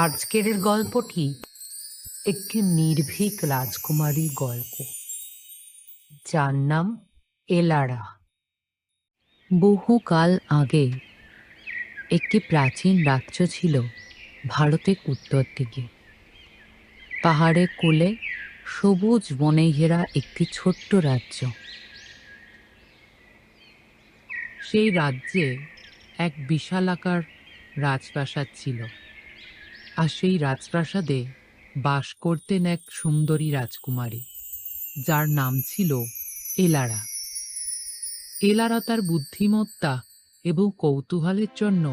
আজকের গল্পটি একটি নির্ভীক রাজকুমারীর গল্প, যার নাম এলারা। বহুকাল আগে একটি প্রাচীন রাজ্য ছিল ভারতের উত্তর দিকে। পাহাড়ের কোলে সবুজ বনে ঘেরা একটি ছোট্ট রাজ্য। সেই রাজ্যে এক বিশালাকার রাজপ্রাসাদ ছিল, আর সেই রাজপ্রাসাদে বাস করতেন এক সুন্দরী রাজকুমারী, যার নাম ছিল এলারা। এলারা তার বুদ্ধিমত্তা এবং কৌতূহলের জন্য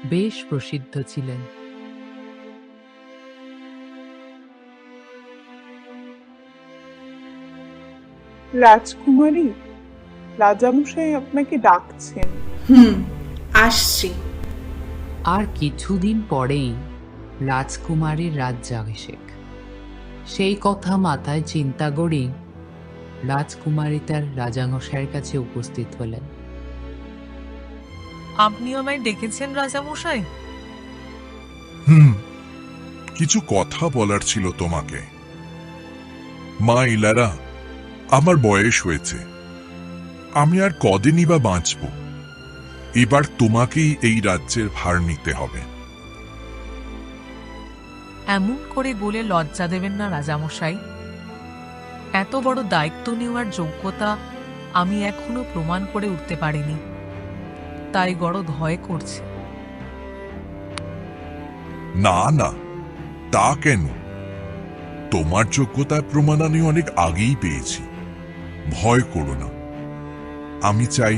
বেশ প্রসিদ্ধ ছিলেন। রাজকুমারী, রাজামশাই আপনাকে ডাকছেন। আসছি। আর কিছুদিন পরেই রাজকুমারীর রাজ্যাভিষেক। সেই কথা মাথায় চিন্তা করে রাজকুমারী তার রাজামশাইয়ের কাছে উপস্থিত হলেন। আপনি আমায় ডেকেছেন রাজামশাই? কিছু কথা বলার ছিল তোমাকে। মা ইলারা, আমার বয়স হয়েছে, আমি আর কদিনই বা বাঁচব। এবার তোমাকেই এই রাজ্যের ভার নিতে হবে। এমন করে বলে লজ্জা দেবেন না রাজামশাই। এত বড় দায়িত্ব নেওয়ার যোগ্যতা আমি এখনো প্রমাণ করে উঠতে পারিনি, তাই গড় ভয় করছে। না না, তা কেন? তোমার যোগ্যতার প্রমাণ আমি অনেক আগেই পেয়েছি। ভয় করো না। আমি চাই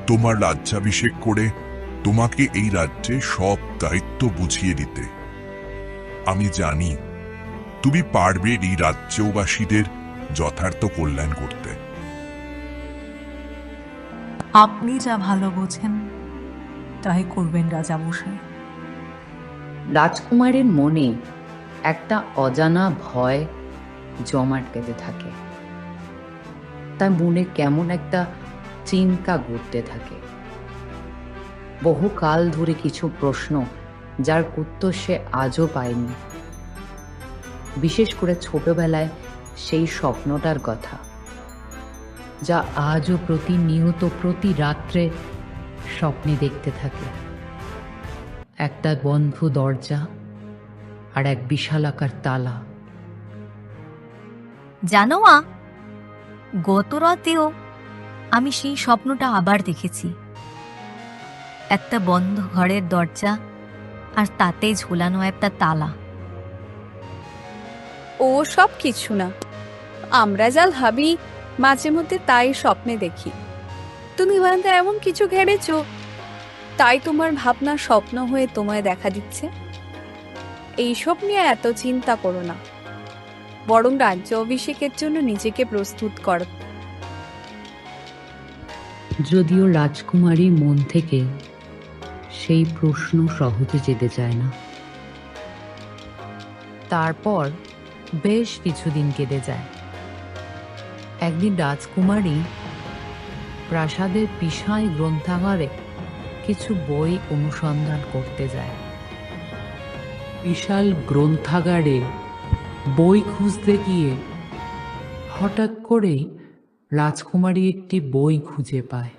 তোমার রাজ্যাভিষেক করে তোমাকে এই রাজ্যে সব দায়িত্ব বুঝিয়ে দিতে। আমি জানি তুমি পারবে এই রাজ্যবাসীদের যথার্থ কল্যাণ করতে। আপনি যা ভালো বোঝেন তাই করবেন রাজামশাই। রাজকুমারীর মনে একটা অজানা ভয় জমাট বেঁধে থাকে। তার মনে কেমন একটা চিন্তা ঘুরতে থাকে। বহুকাল ধরে কিছু প্রশ্ন, যার উত্তর সে আজও পায়নি। বিশেষ করে ছোটবেলায় সেই স্বপ্নটার কথা, যা আজও প্রতিনিয়ত প্রতি রাত্রে স্বপ্নে দেখতে থাকে। একটা বন্ধ দরজা আর এক বিশালাকার তালা। জানো মা, গত রাতেও আমি সেই স্বপ্নটা আবার দেখেছি। একটা বন্ধ ঘরের দরজা আর তাতে ঝোলানো একটা তালা। ও সব কিছু না, আমরা যা ভাবি মাঝে মধ্যে তাই স্বপ্নে দেখি। তুমি হয়তো এমন কিছু ঘেরেছো, তাই তোমার ভাবনা স্বপ্ন হয়ে তোমায় দেখা দিচ্ছে। এইসব নিয়ে এত চিন্তা করো না, বরং রাজ্য অভিষেকের জন্য নিজেকে প্রস্তুত করো। যদিও রাজকুমারীর মন থেকে সেই প্রশ্ন সহজে যেতে চায় না। তারপর বেশ কিছুদিন কেটে যায়। একদিন রাজকুমারী প্রাসাদের বিশাল গ্রন্থাগারে কিছু বই অনুসন্ধান করতে যায়। বিশাল গ্রন্থাগারে বই খুঁজতে গিয়ে হঠাৎ করেই রাজকুমারী একটি বই খুঁজে পায়।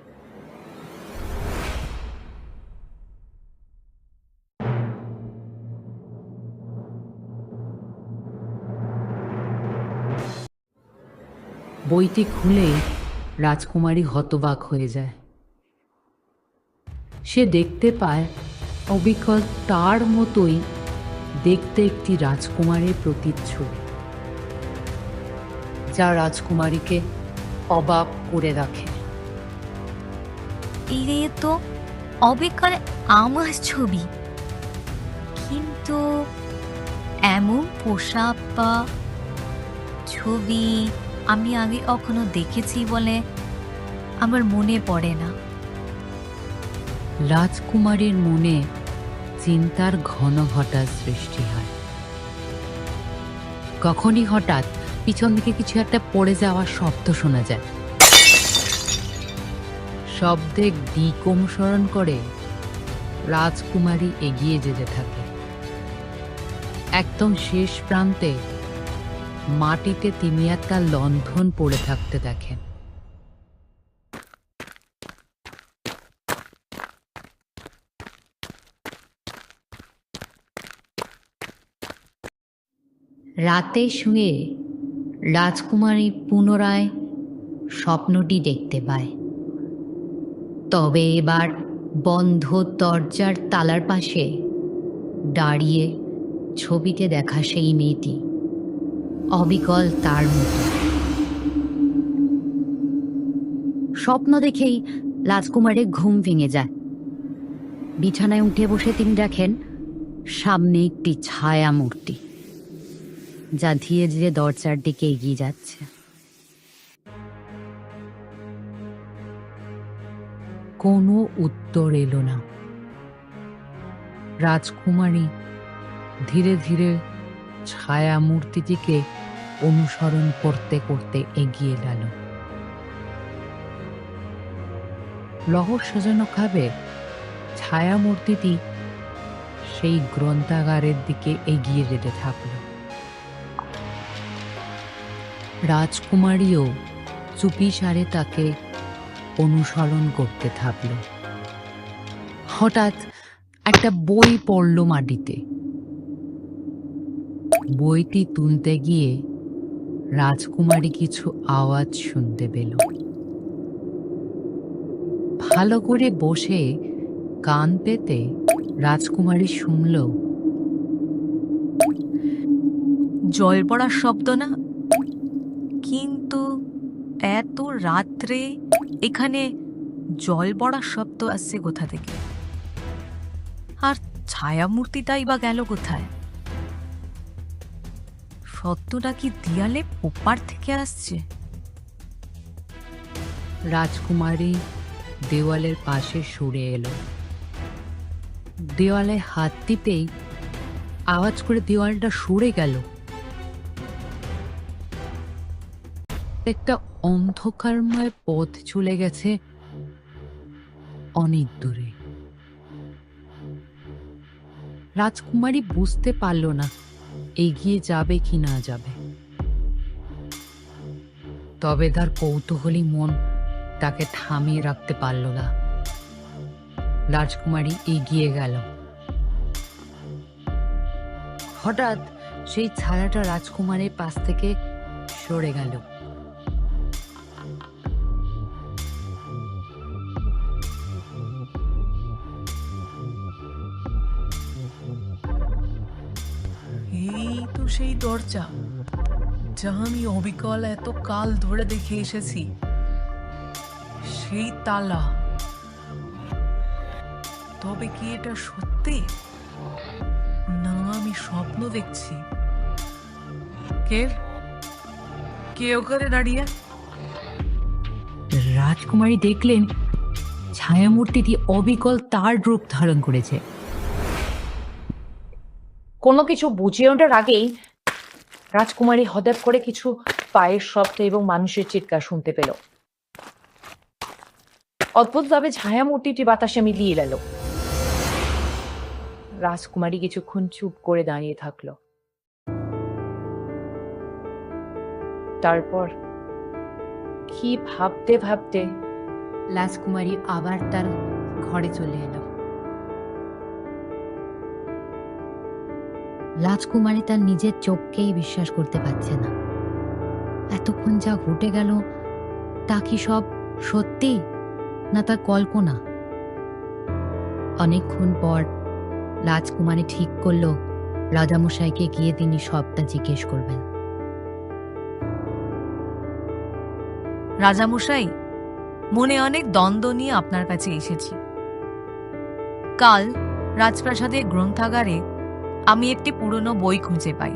বইটি খুলেই রাজকুমারী হতবাক হয়ে যায়। সে দেখতে পায় অবিকল তার মতোই দেখতে একটি রাজকুমারীর প্রতিচ্ছবি, যা রাজকুমারীকে অবাক করে রাখে। এই তো অবিকল আমার ছবি, কিন্তু এমন পোশাক বা ছবি আমি আগে কখনো দেখেছি বলে আমার মনে পড়ে না। রাজকুমারীর মনে চিন্তার ঘন ঘটা সৃষ্টি হয়। কখনই হঠাৎ পিছন দিকে কিছু একটা পড়ে যাওয়ার শব্দ শোনা যায়। শব্দের দিক অনুসরণ করে রাজকুমারী এগিয়ে যেতে থাকে। একদম শেষ প্রান্তে মাটিতে তিনি একটা লণ্ঠন পড়ে থাকতে দেখেন। রাতে শুয়ে রাজকুমারী পুনরায় স্বপ্নটি দেখতে পায়, তবে এবার বন্ধ দরজার তালার পাশে দাঁড়িয়ে ছবিতে দেখা সেই মেয়েটি, অবিকল তার মতো। স্বপ্ন দেখেই রাজকুমারের ঘুম ভেঙে যায়। বিছানায় উঠে বসে তিনি দেখেন সামনে একটি ছায়া মূর্তি, যা ধীরে ধীরে দরজার দিকে এগিয়ে যাচ্ছে। কোনো উত্তর এলো না। রাজকুমারী ধীরে ধীরে ছায়া মূর্তিটিকে অনুসরণ করতে করতে এগিয়ে গেল। রহস্যজনকভাবে ছায়া মূর্তিটি সেই গ্রন্থাগারের দিকে এগিয়ে যেতে থাকল। রাজকুমারীও চুপিসারে তাকে অনুসরণ করতে থাকল। হঠাৎ একটা বই পড়ল মাটিতে। বইটি তুলতে গিয়ে রাজকুমারী কিছু আওয়াজ শুনতে পেল। ভালো করে বসে কান পেতে রাজকুমারী শুনল, জল পড়ার শব্দ না, কিন্তু এত রাত্রে এখানে জল পড়ার শব্দ আসছে কোথা থেকে? আর ছায়ামূর্তিটাই বা গেল কোথায়? শব্দটা কি দেয়ালে ওপার থেকে আসছে? রাজকুমারী দেওয়ালের পাশে সরে এলো। দেওয়ালে হাত দিতেই আওয়াজ করে দেওয়ালটা সরে গেল। একটা অন্ধকারময় পথ চলে গেছে অনেক দূরে। রাজকুমারী বুঝতে পারল না এগিয়ে যাবে কি না যাবে, তবে তার কৌতূহলী মন তাকে থামিয়ে রাখতে পারল না। রাজকুমারী এগিয়ে গেল। হঠাৎ সেই ছায়াটা রাজকুমারীর পাশ থেকে সরে গেল। এই তো সেই দরজা যা আমি অবিকল এত কাল ধরে দেখে এসেছি। সেই তালা। তবে কি এটা সত্যি, না আমি স্বপ্ন দেখছি? কে ওখানে দাঁড়িয়ে? রাজকুমারী দেখলেন ছায়ামূর্তিটি অবিকল তার রূপ ধারণ করেছে। কোনো কিছু বুঝে ওঠার আগেই রাজকুমারী হঠাৎ করে কিছু পায়ের শব্দ এবং মানুষের চিৎকার শুনতে পেল। অদ্ভুতভাবে ছায়ামূর্তিটি বাতাসে মিলিয়ে গেল। রাজকুমারী কিছুক্ষণ চুপ করে দাঁড়িয়ে থাকলো। তারপর কি ভাবতে ভাবতে রাজকুমারী আবার তার ঘরে চলে এলো। রাজকুমারী তার নিজের চোখকেই বিশ্বাস করতে পারছে না। এতক্ষণ যা ঘটে গেল তা কি সব সত্যি, না তার কল্পনা? অনেকক্ষণ পর রাজকুমারী ঠিক করলো রাজামশাইকে গিয়ে তিনি সবটা জিজ্ঞেস করবেন। রাজামশাই, মনে অনেক দ্বন্দ্ব নিয়ে আপনার কাছে এসেছি। কাল রাজপ্রাসাদের গ্রন্থাগারে আমি একটি পুরনো বই খুঁজে পাই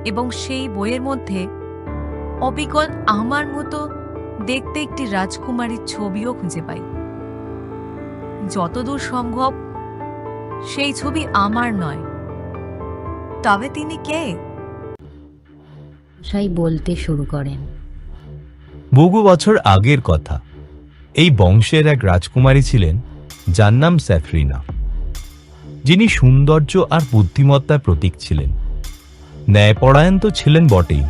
এবং সেই বইয়ের মধ্যে অবিকল আমার মতো দেখতে একটি রাজকুমারীর ছবিও খুঁজে পাই। যতদূর সম্ভব সেই ছবি আমার নয়, তবে তিনি কে? সাই বলতে শুরু করেন, বহু বছর আগের কথা। এই বংশের এক রাজকুমারী ছিলেন যার নাম স্যাফরিনা। যিনি সৌন্দর্য আর বুদ্ধিমত্তার প্রতীক ছিলেন। ন্যায়পরায়ণ তো ছিলেন বটেই,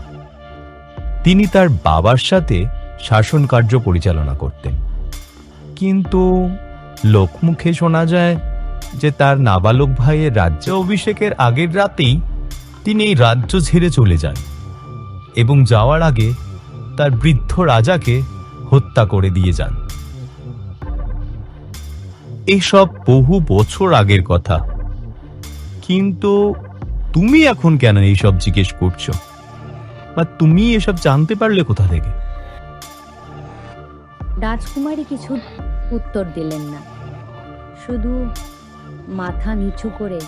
তিনি তার বাবার সাথে শাসন কার্য পরিচালনা করতেন। কিন্তু লোকমুখে শোনা যায় যে তার নাবালক ভাইয়ের রাজ্য অভিষেকের আগের রাতেই তিনি এই রাজ্য ছেড়ে চলে যান এবং যাওয়ার আগে তার বৃদ্ধ রাজাকে হত্যা করে দিয়ে যান। এইসব বহু বছর আগের কথা, কিন্তু তুমি এখন কেন এইসব জিজ্ঞেস করছো, বা তুমি এসব জানতে পারলে কোথা থেকে? রাজকুমারী কিছু উত্তর দিলেন না, শুধু মাথা নিচু করে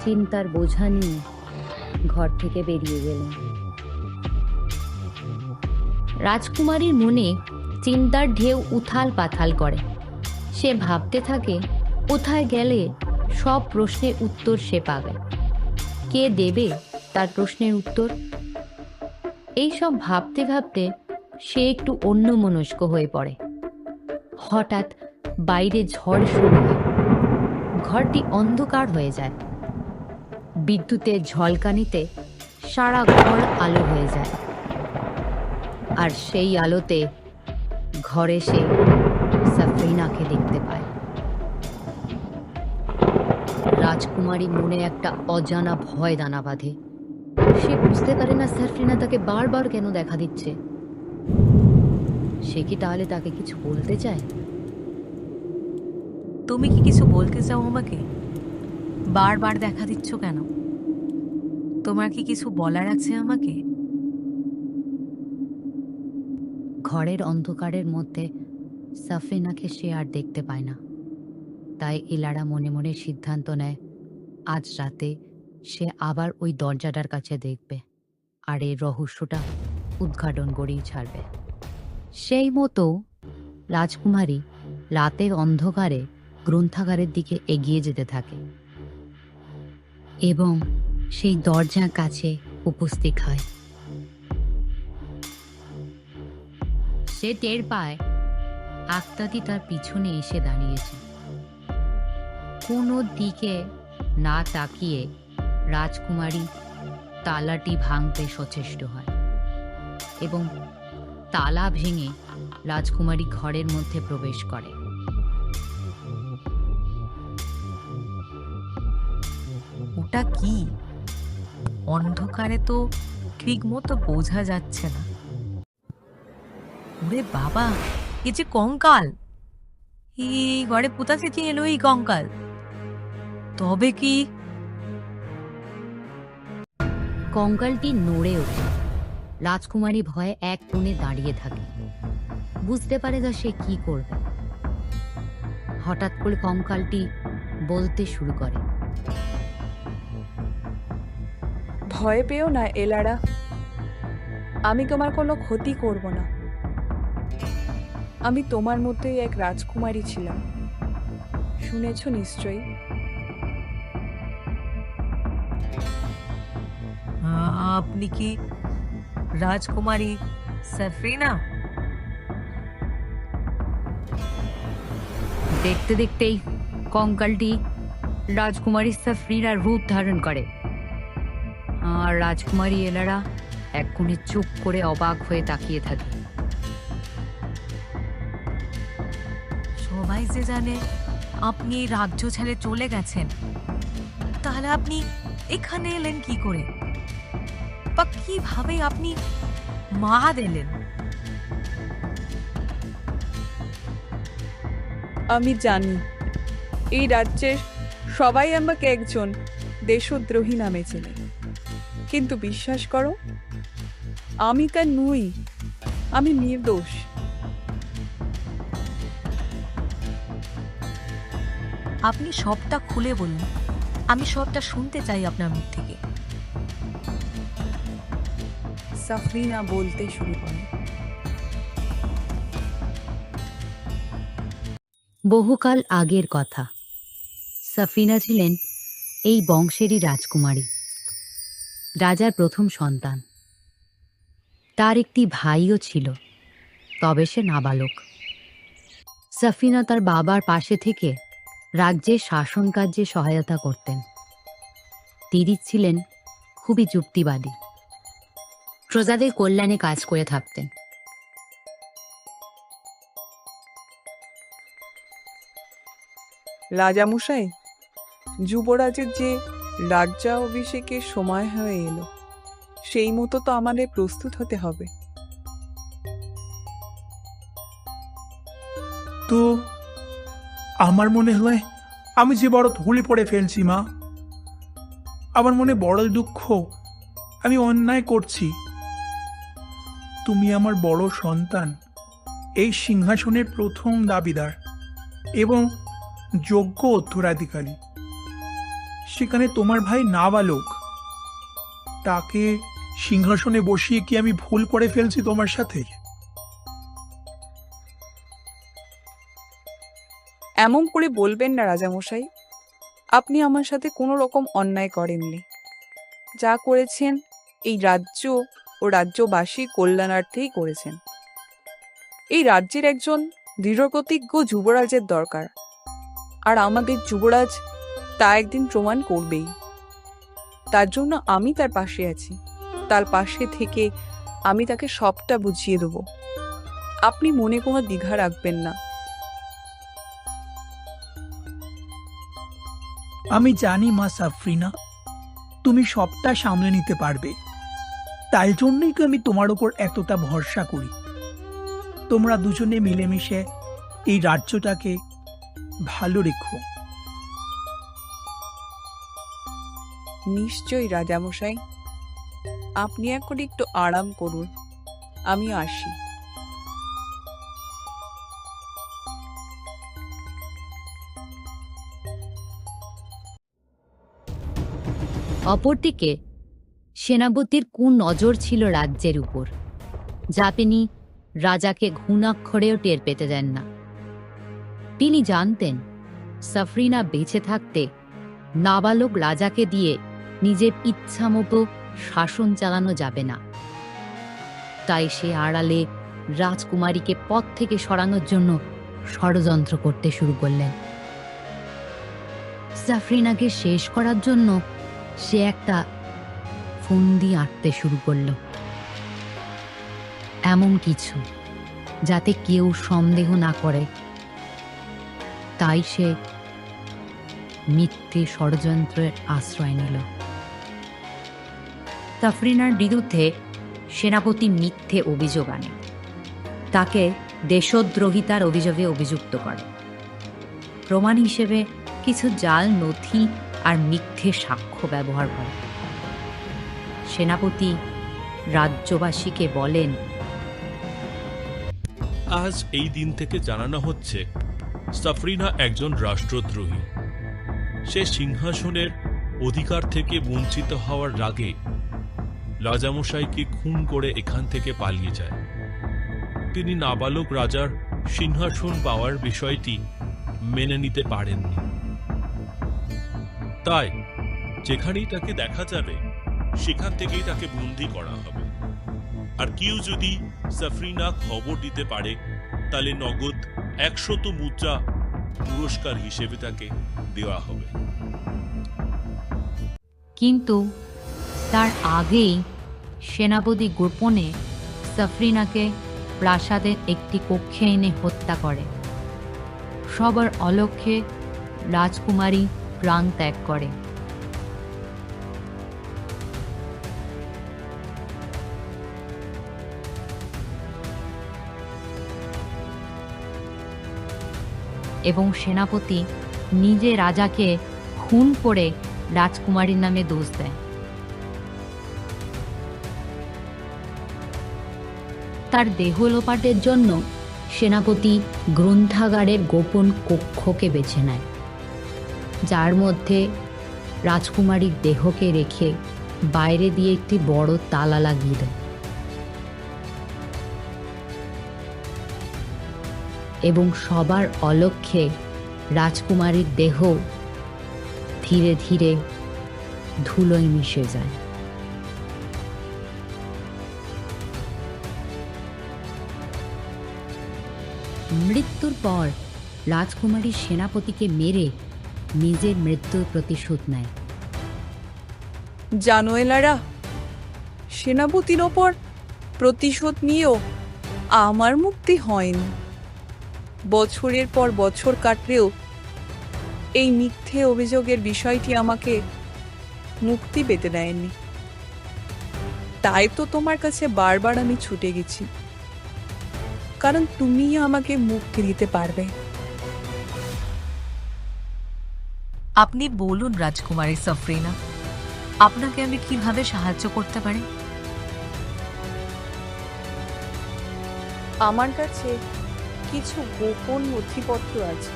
চিন্তার বোঝা নিয়ে ঘর থেকে বেরিয়ে গেলেন। রাজকুমারীর মনে চিন্তার ঢেউ উথাল পাথাল করে। সে ভাবতে থাকে কোথায় গেলে সব প্রশ্নের উত্তর সে পাবে, কে দেবে তার প্রশ্নের উত্তর। এই সব ভাবতে ভাবতে সে একটু অন্যমনস্ক হয়ে পড়ে। হঠাৎ বাইরে ঝড় শুরু হয়, ঘরটি অন্ধকার হয়ে যায়। বিদ্যুতের ঝলকানিতে সারা ঘর আলো হয়ে যায়, আর সেই আলোতে ঘরে সে সাফরিনাকে দেখতে পায়। রাজকুমারী মনে একটা অজানা ভয় দানা বাঁধে। সে বুঝতে পারে না সাফরিনা তাকে বারবার কেন দেখা দিচ্ছে। সে কি তাহলে তাকে কিছু বলতে চায়? তুমি কি কিছু বলতে চাও আমাকে? বারবার দেখা দিচ্ছ কেন? তোমার কি কিছু বলার আছে আমাকে? ঘরের অন্ধকারের মধ্যে সাফরিনাকে সে আর দেখতে পায় না। তাই ইলারা মনে মনে সিদ্ধান্ত নেয় আজ রাতে সে আবার ওই দরজাটার কাছে দেখবে আর এই রহস্যটা উদ্ঘাটন করেই ছাড়বে। সেই মতো রাজকুমারী রাতের অন্ধকারে গ্রন্থাগারের দিকে এগিয়ে যেতে থাকে এবং সেই দরজার কাছে উপস্থিত হয়। সে টের পায় আক্তাদি তার পিছনে এসে দাঁড়িয়েছে। কোনো দিকে না তাকিয়ে রাজকুমারী তালাটি ভাঙতে সচেষ্ট হয় এবং তালা ভেঙে রাজকুমারী ঘরের মধ্যে প্রবেশ করে। ওটা কি? অন্ধকারে তো ঠিক মতো বোঝা যাচ্ছে না। ওরে বাবা, এ যে কঙ্কাল! এই ঘরে পুতাছে কি এলো এই কঙ্কাল? তবে কি? কঙ্কালটি নড়ে ওঠে। রাজকুমারী ভয়ে এক কোণে দাঁড়িয়ে থাকে, বুঝতে পারে না সে কি করবে। হঠাৎ করে কঙ্কালটি বলতে শুরু করে, ভয় পেও না এলারা, আমি তোমার কোনো ক্ষতি করব না। আমি তোমার মতোই এক রাজকুমারী ছিলাম, শুনেছ নিশ্চয়ই। আপনি কি রাজকুমারী সাফরিনা? দেখতে দেখতেই কঙ্কালটি রাজকুমারী সাফরিনার রূপ ধারণ করে, আর রাজকুমারী এলারা এক কোণে চুপ করে অবাক হয়ে তাকিয়ে থাকে। সবাই যে জানে আপনি এই রাজ্য ছেড়ে চলে গেছেন, তাহলে আপনি এখানে এলেন কি করে? বা কিভাবে আপনি মা দিলেন? আমি জানি এই রাজ্যের সবাই আমাকে একজন দেশদ্রোহী নামে চেনে, কিন্তু বিশ্বাস করো আমি তা নই। আমি নির্দোষ। আপনি সবটা খুলে বলুন, আমি সবটা শুনতে চাই আপনার মুখ থেকে। সাফরিনা বলতে শুরু করে, বহুকাল আগের কথা। সাফিনা ছিলেন এই বংশেরই রাজকুমারী, রাজার প্রথম সন্তান। তার একটি ভাইও ছিল, তবে সে নাবালক। সাফিনা তার বাবার পাশে থেকে রাজ্যে শাসন কার্যে সহায়তা করতেন। তিনি ছিলেন খুবই যুক্তিবাদী, প্রজাদের কল্যাণে কাজ করে থাকতেন। রাজামশাই, যুবরাজের যে রাজ্যাভিষেকের সময় হয়ে এলো, সেই মতো তো আমাদের প্রস্তুত হতে হবে। তো আমার মনে হয় আমি যে বড় ধুলে পড়ে ফেলছি মা। আমার মনে বড় দুঃখ, আমি অন্যায় করছি। তুমি আমার বড় সন্তান, এই সিংহাসনের প্রথম দাবিদার এবং যোগ্য উত্তরাধিকারী। সেখানে তোমার ভাই নাবালক, তাকে সিংহাসনে বসিয়ে কি আমি ভুল করে ফেলছি তোমার সাথে? এমন করে বলবেন না রাজামশাই। আপনি আমার সাথে কোনো রকম অন্যায় করেননি। যা করেছেন এই রাজ্য ও রাজ্যবাসীর কল্যাণার্থেই করেছেন। এই রাজ্যের একজন দৃঢ়প্রতিজ্ঞ যুবরাজের দরকার, আর আমাদের যুবরাজ তা একদিন প্রমাণ করবেই। তার জন্য আমি তার পাশে আছি। তার পাশে থেকে আমি তাকে সবটা বুঝিয়ে দেব। আপনি মনে কোনো দ্বিধা রাখবেন না। আমি জানি মা সাফরিনা, তুমি সবটা সামলে নিতে পারবে। তাই জন্যই তো আমি তোমার উপর এতটা ভরসা করি। তোমরা দুজনে মিলেমিশে এই রাজ্যটাকে ভালো রেখো। নিশ্চয়ই রাজামশাই, আপনি এখন একটু আরাম করুন, আমি আসি। অপরদিকে সেনাপতির কুনজর ছিল রাজ্যের উপর, যা তিনি রাজাকে ঘুণাক্ষরেও টের পেতে দেন না। তিনি জানতেন সাফরিনা বেঁচে থাকতে নাবালক রাজাকে দিয়ে নিজের ইচ্ছামতো শাসন চালানো যাবে না। তাই সে আড়ালে রাজকুমারীকে পথ থেকে সরানোর জন্য ষড়যন্ত্র করতে শুরু করলেন। সাফরিনাকে শেষ করার জন্য সে একটা ফন্দি আঁটতে শুরু করল, এমন কিছু যাতে কেউ সন্দেহ না করে। তাই সে মিথ্যে ষড়যন্ত্রের আশ্রয় নিল। সাফরিনার বিরুদ্ধে সেনাপতি মিথ্যে অভিযোগ আনে, তাকে দেশদ্রোহিতার অভিযোগে অভিযুক্ত করে। প্রমাণ হিসেবে কিছু জাল নথি আর মিথ্যে সাক্ষ্য ব্যবহার করে। সেনাপতি রাজ্যবাসীকে বলেন, আজ এই দিন থেকে জানানো হচ্ছে সাফরিনা একজন রাষ্ট্রদ্রোহী। সে সিংহাসনের অধিকার থেকে বঞ্চিত হওয়ার রাগে রাজামশাইকে খুন করে এখান থেকে পালিয়ে যায়। তিনি নাবালক রাজার সিংহাসন পাওয়ার বিষয়টি মেনে নিতে পারেননি। তাই যেখানেই তাকে দেখা যাবে সেখান থেকেই তাকে বন্দী করা হবে। আর কেউ যদি সাফরিনা খবর দিতে পারে তাহলে নগদ 100 মুদ্রা পুরস্কার হিসেবে তাকে দেওয়া হবে। কিন্তু তার আগেই সেনাপতি গোপনে সাফরিনাকে প্রাসাদের একটি কক্ষে এনে হত্যা করে। সবার অলক্ষ্যে রাজকুমারী প্রাণ ত্যাগ করে। এবং সেনাপতি নিজে রাজাকে খুন করে রাজকুমারীর নামে দোষ দেয়। তার দেহ লোপাটের জন্য সেনাপতি গ্রন্থাগারের গোপন কক্ষকে বেছে নেয়, যার মধ্যে রাজকুমারীর দেহকে রেখে বাইরে দিয়ে একটি বড় তালা লাগিয়ে দেয় এবং সবার অলক্ষ্যে রাজকুমারীর দেহ ধীরে ধীরে ধুলোয় মিশে যায়। মৃত্যুর পর রাজকুমারী সেনাপতিকে মেরে নিজের মৃত্যুর প্রতিশোধ নেয়। জানো এলারা, সেনাপতির ওপর প্রতিশোধ নিয়েও আমার মুক্তি হয়নি। বছরের পর বছর কাটলেও এই মিথ্যে অভিযোগের বিষয়টি আমাকে মুক্তি পেতে দেয়নি। তাই তো তোমার কাছে বারবার আমি ছুটে গেছি, কারণ তুমিই আমাকে মুক্তি দিতে পারবে। আপনি বলুন রাজকুমারী সাফরিনা, আপনাকে আমি কিভাবে সাহায্য করতে পারি? আমার কাছে কিছু গোপন নথিপত্র আছে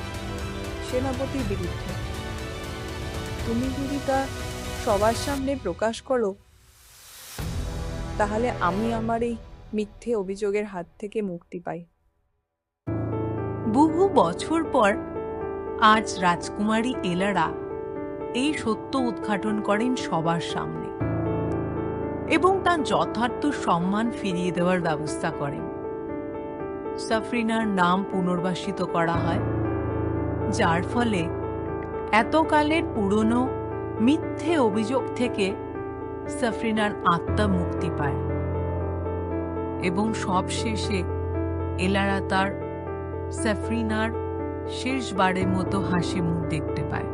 সেনাপতির বিরুদ্ধে। তুমি যদি তা সবার সামনে প্রকাশ করো, তাহলে আমি আমার এই মিথ্যে অভিযোগের হাত থেকে মুক্তি পাই। বহু বছর পর আজ রাজকুমারী এলারা এই সত্য উদ্ঘাটন করেন সবার সামনে এবং তার যথার্থ সম্মান ফিরিয়ে দেওয়ার ব্যবস্থা করেন। সাফরিনার নাম পুনর্বাসিত করা হয়, যার ফলে এতকালের পুরনো মিথ্যে অভিযোগ থেকে সাফরিনার আত্মা মুক্তি পায় এবং সবশেষে এলারা তার সাফরিনার শেষবারের মতো হাসি মুখ দেখতে পায়।